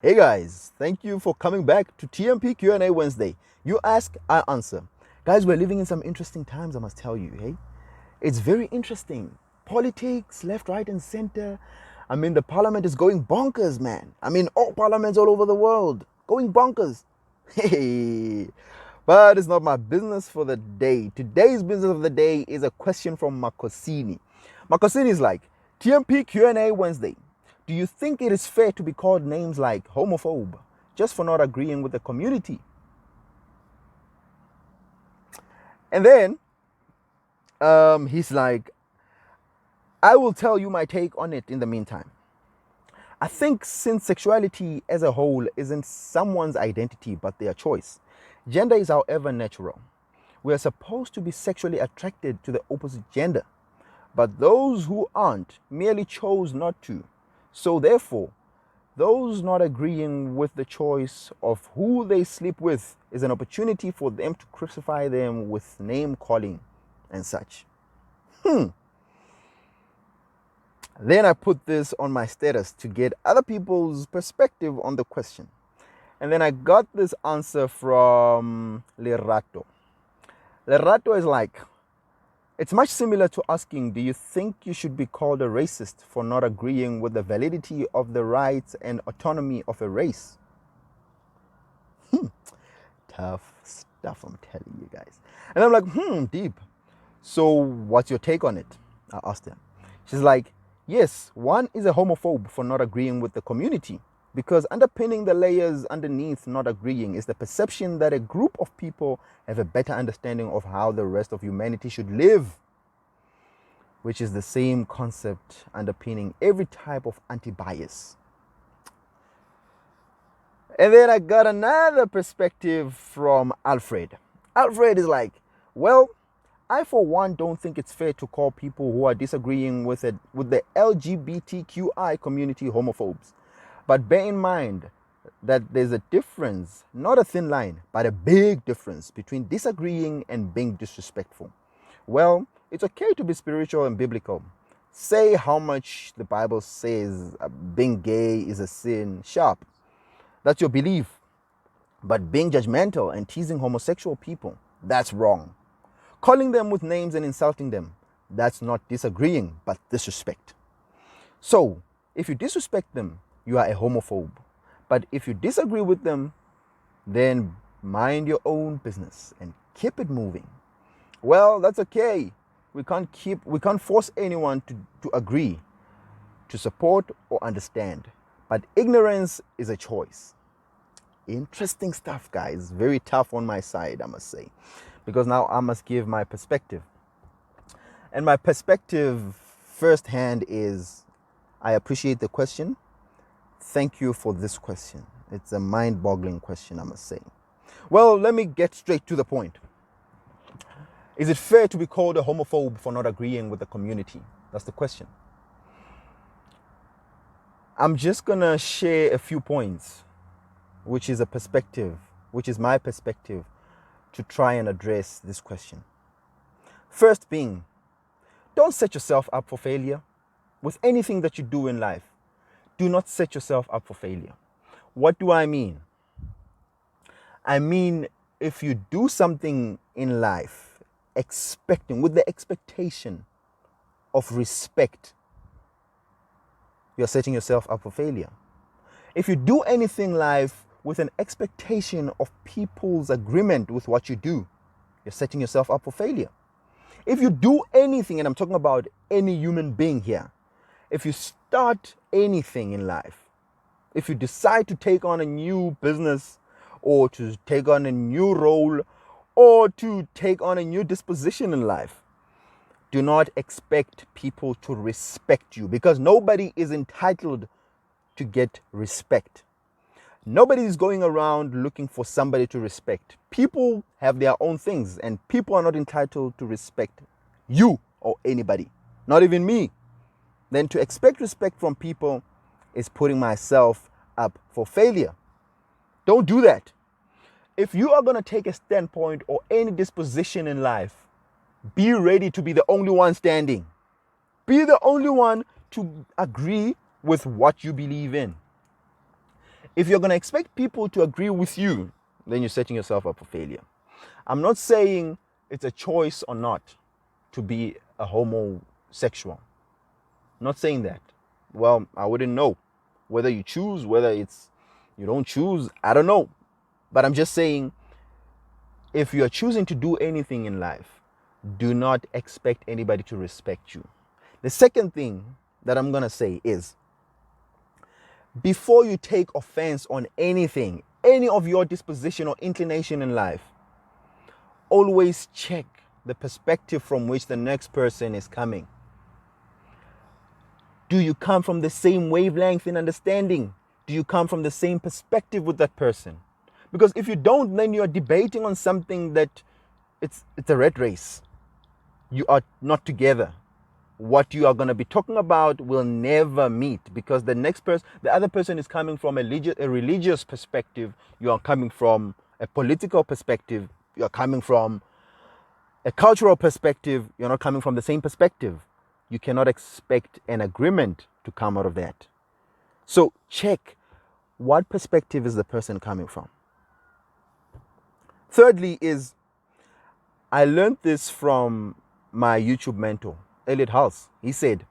Hey guys, thank you for coming back to TMP Q&A Wednesday. You ask, I answer. Guys, we're living in some interesting times, I must tell you, hey? It's very interesting. Politics, left, right, and center. I mean, the parliament is going bonkers, man. I mean, all parliaments all over the world going bonkers. Hey, but it's not my business for the day. Today's business of the day is a question from Makhosini. Makhosini is like, TMP Q&A Wednesday. Do you think it is fair to be called names like homophobe just for not agreeing with the community? And then he's like, I will tell you my take on it in the meantime. I think since sexuality as a whole isn't someone's identity but their choice, gender is however natural. We are supposed to be sexually attracted to the opposite gender, but those who aren't merely chose not to. So therefore, those not agreeing with the choice of who they sleep with is an opportunity for them to crucify them with name calling and such. Then I put this on my status to get other people's perspective on the question. And then I got this answer from Lerato. Lerato is like, it's much similar to asking, do you think you should be called a racist for not agreeing with the validity of the rights and autonomy of a race? Tough stuff, I'm telling you guys. And I'm like, deep. So what's your take on it? I asked her. She's like, yes, one is a homophobe for not agreeing with the community, because underpinning the layers underneath not agreeing is the perception that a group of people have a better understanding of how the rest of humanity should live, which is the same concept underpinning every type of anti-bias. And then I got another perspective from Alfred. Alfred is like, well, I for one don't think it's fair to call people who are disagreeing with the LGBTQI community homophobes. But bear in mind that there's a difference, not a thin line, but a big difference between disagreeing and being disrespectful. Well, it's okay to be spiritual and biblical. Say how much the Bible says being gay is a sin, sharp. That's your belief. But being judgmental and teasing homosexual people, that's wrong. Calling them with names and insulting them, that's not disagreeing, but disrespect. So, if you disrespect them, you are a homophobe. But if you disagree with them, then mind your own business and keep it moving. Well, that's okay. We can't force anyone to agree, to support or understand. But ignorance is a choice. Interesting stuff, guys. Very tough on my side, I must say. Because now I must give my perspective. And my perspective firsthand is, I appreciate the question. Thank you for this question. It's a mind-boggling question, I must say. Well, let me get straight to the point. Is it fair to be called a homophobe for not agreeing with the community? That's the question. I'm just going to share a few points, which is my perspective to try and address this question. First being, don't set yourself up for failure with anything that you do in life. Do not set yourself up for failure. What do I mean? I mean, if you do something in life with the expectation of respect, you're setting yourself up for failure. If you do anything in life with an expectation of people's agreement with what you do, you're setting yourself up for failure. If you do anything, and I'm talking about any human being here, if you start anything in life, if you decide to take on a new business or to take on a new role or to take on a new disposition in life, do not expect people to respect you, because nobody is entitled to get respect. Nobody is going around looking for somebody to respect. People have their own things, and people are not entitled to respect you or anybody, not even me. Then to expect respect from people is putting myself up for failure. Don't do that. If you are going to take a standpoint or any disposition in life, be ready to be the only one standing. Be the only one to agree with what you believe in. If you're going to expect people to agree with you, then you're setting yourself up for failure. I'm not saying it's a choice or not to be a homosexual. I'm not saying that. Well, I wouldn't know. Whether you choose, whether it's you don't choose, I don't know. But I'm just saying, if you're choosing to do anything in life, do not expect anybody to respect you. The second thing that I'm going to say is, before you take offense on anything, any of your disposition or inclination in life, always check the perspective from which the next person is coming. Do you come from the same wavelength in understanding? Do you come from the same perspective with that person? Because if you don't, then you're debating on something that it's a rat race. You are not together. What you are going to be talking about will never meet, because the other person is coming from a religious perspective. You are coming from a political perspective. You are coming from a cultural perspective. You're not coming from the same perspective. You cannot expect an agreement to come out of that. So check, what perspective is the person coming from? Thirdly is, I learned this from my YouTube mentor, Elliot Hulse. He said,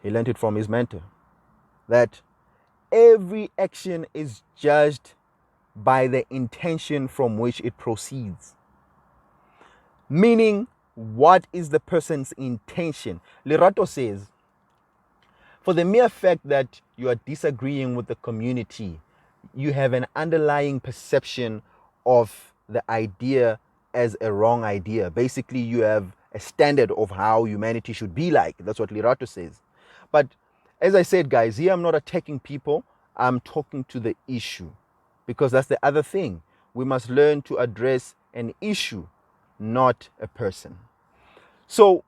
he learned it from his mentor, that every action is judged by the intention from which it proceeds. Meaning, what is the person's intention? Lerato says, for the mere fact that you are disagreeing with the community, you have an underlying perception of the idea as a wrong idea. Basically, you have a standard of how humanity should be like. That's what Lerato says. But as I said, guys, here I'm not attacking people. I'm talking to the issue, because that's the other thing. We must learn to address an issue, not a person. So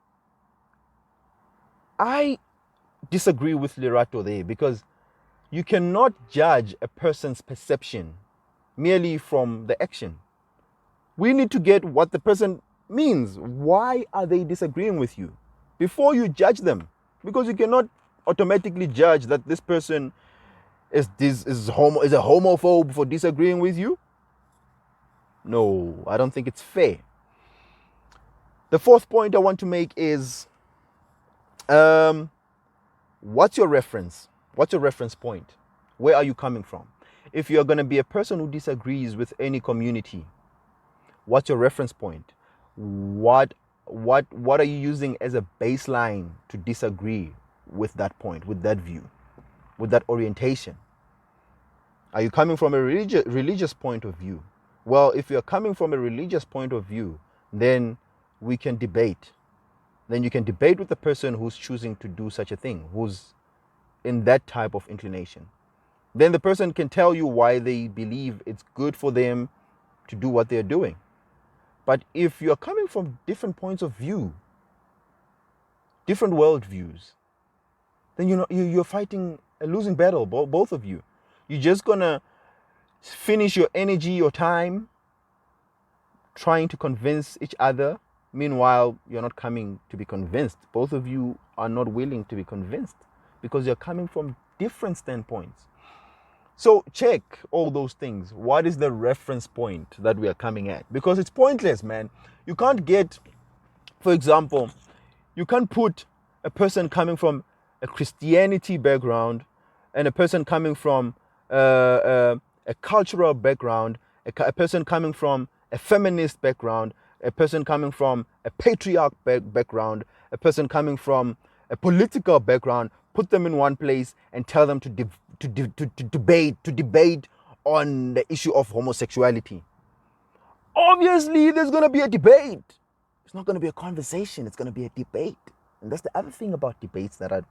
I disagree with Lerato there, because you cannot judge a person's perception merely from the action. We need to get what the person means. Why are they disagreeing with you before you judge them? Because you cannot automatically judge that this person is a homophobe for disagreeing with you. No, I don't think it's fair. The fourth point I want to make is, what's your reference? What's your reference point? Where are you coming from? If you're going to be a person who disagrees with any community, what's your reference point? What are you using as a baseline to disagree with that point, with that view, with that orientation? Are you coming from a religious point of view? Well, if you're coming from a religious point of view, then we can debate. Then you can debate with the person who's choosing to do such a thing, who's in that type of inclination. Then the person can tell you why they believe it's good for them to do what they're doing. But if you're coming from different points of view, different worldviews, then you're fighting a losing battle, both of you. You're just gonna finish your energy, your time, trying to convince each other. Meanwhile, you're not coming to be convinced. Both of you are not willing to be convinced, because you're coming from different standpoints. So check all those things. What is the reference point that we are coming at? Because it's pointless, man. You can't get, for example, you can't put a person coming from a Christianity background and a person coming from a cultural background, a person coming from a feminist background, a person coming from a patriarch background, a person coming from a political background, put them in one place and tell them to debate on the issue of homosexuality. Obviously, there's going to be a debate. It's not going to be a conversation. It's going to be a debate. And that's the other thing about debates that I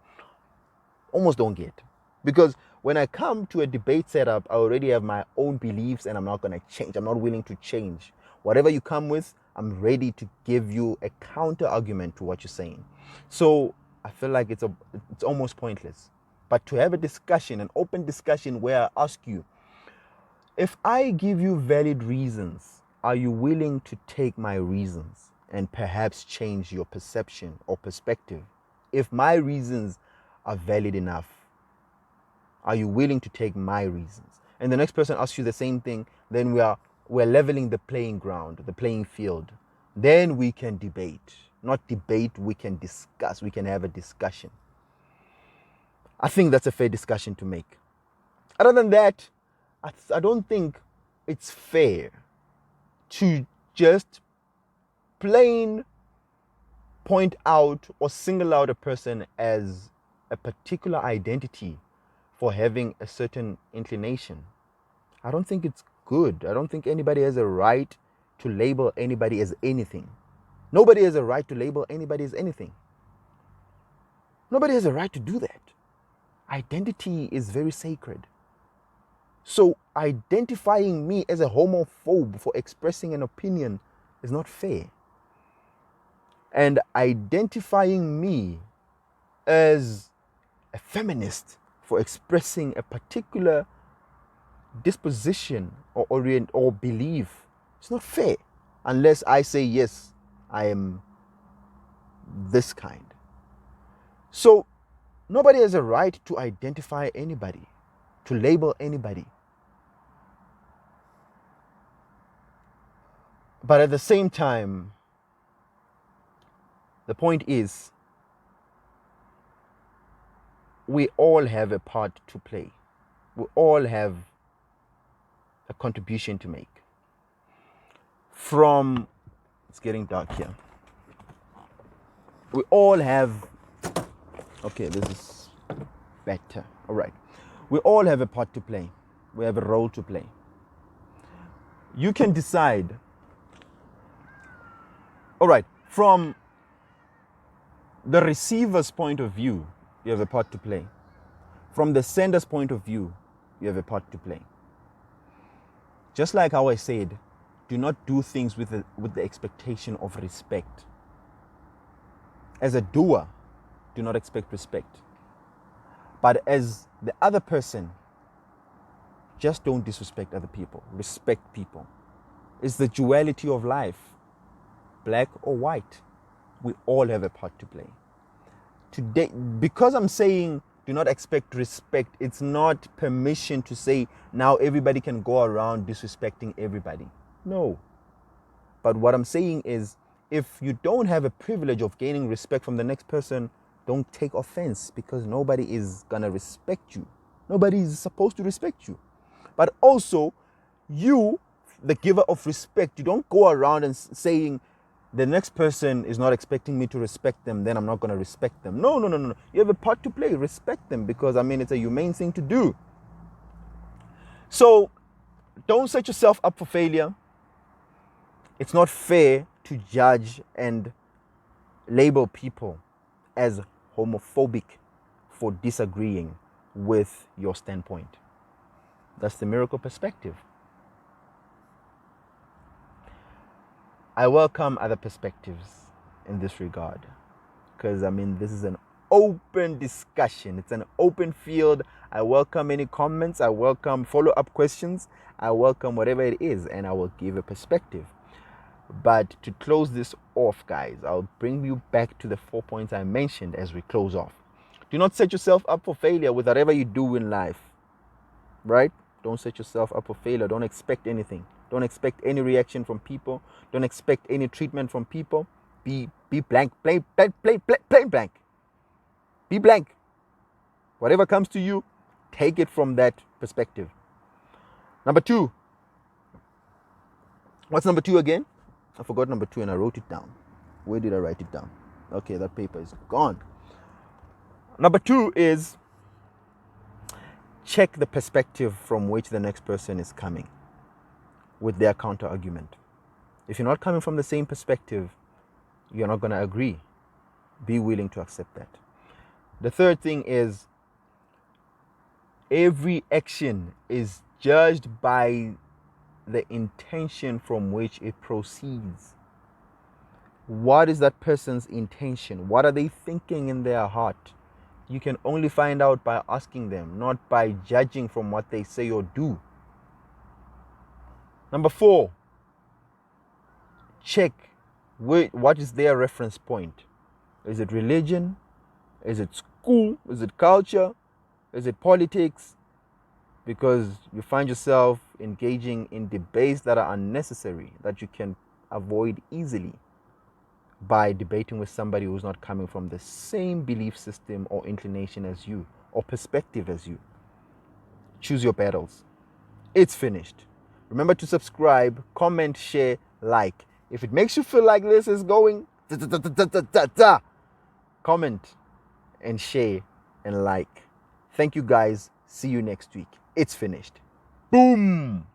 almost don't get. Because when I come to a debate setup, I already have my own beliefs and I'm not going to change. I'm not willing to change. Whatever you come with, I'm ready to give you a counter argument to what you're saying. So I feel like it's almost pointless. But to have a discussion, an open discussion where I ask you, if I give you valid reasons, are you willing to take my reasons and perhaps change your perception or perspective? If my reasons are valid enough, Are you willing to take my reasons? And the next person asks you the same thing, then we're leveling the playing ground, the playing field. Then we can debate. Not debate, we can discuss. We can have a discussion. I think that's a fair discussion to make. Other than that, I don't think it's fair to just plain point out or single out a person as a particular identity for having a certain inclination. I don't think it's good. I don't think anybody has a right to label anybody as anything. Nobody has a right to label anybody as anything. Nobody has a right to do that. Identity is very sacred. So identifying me as a homophobe for expressing an opinion is not fair. And identifying me as a feminist for expressing a particular disposition or belief, it's not fair. Unless I say, yes, I am this kind. So nobody has a right to identify anybody, to label anybody. But at the same time, the point is, we all have a part to play. We all have a contribution to make. It's getting dark here. We all have, okay, this is better. All right. We all have a part to play. We have a role to play. You can decide. All right. From the receiver's point of view, you have a part to play. From the sender's point of view, you have a part to play. Just like how I said, do not do things with the expectation of respect. As a doer, do not expect respect. But as the other person, just don't disrespect other people. Respect people. It's the duality of life. Black or white. We all have a part to play. Today, because I'm saying do not expect respect, it's not permission to say now everybody can go around disrespecting everybody. No. But what I'm saying is, if you don't have a privilege of gaining respect from the next person, don't take offense, because nobody is gonna respect you. Nobody is supposed to respect you. But also, you, the giver of respect, you don't go around and saying the next person is not expecting me to respect them, then I'm not gonna respect them. No. You have a part to play. Respect them, because it's a humane thing to do. So don't set yourself up for failure. It's not fair to judge and label people as homophobic for disagreeing with your standpoint. That's the miracle perspective. I welcome other perspectives in this regard, because this is an open discussion. It's an open field. I welcome any comments. I welcome follow-up questions. I welcome whatever it is, and I will give a perspective. But to close this off, guys, I'll bring you back to the 4 points I mentioned as we close off. Do not set yourself up for failure with whatever you do in life, right? Don't set yourself up for failure. Don't expect anything. Don't expect any reaction from people. Don't expect any treatment from people. Be blank, plain blank. Be blank. Whatever comes to you, take it from that perspective. Number 2. What's number 2 again? I forgot number 2 and I wrote it down. Where did I write it down? Okay, that paper is gone. Number 2 is check the perspective from which the next person is coming with their counter argument. If you're not coming from the same perspective, you're not going to agree. Be willing to accept that. The third thing is, every action is judged by the intention from which it proceeds. What is that person's intention? What are they thinking in their heart? You can only find out by asking them, not by judging from what they say or do. Number 4, check what is their reference point. Is it religion? Is it school? Is it culture? Is it politics? Because you find yourself engaging in debates that are unnecessary, that you can avoid easily by debating with somebody who's not coming from the same belief system or inclination as you or perspective as you. Choose your battles. It's finished. Remember to subscribe, comment, share, like. If it makes you feel like this is going, comment and share and like. Thank you guys. See you next week. It's finished. Boom.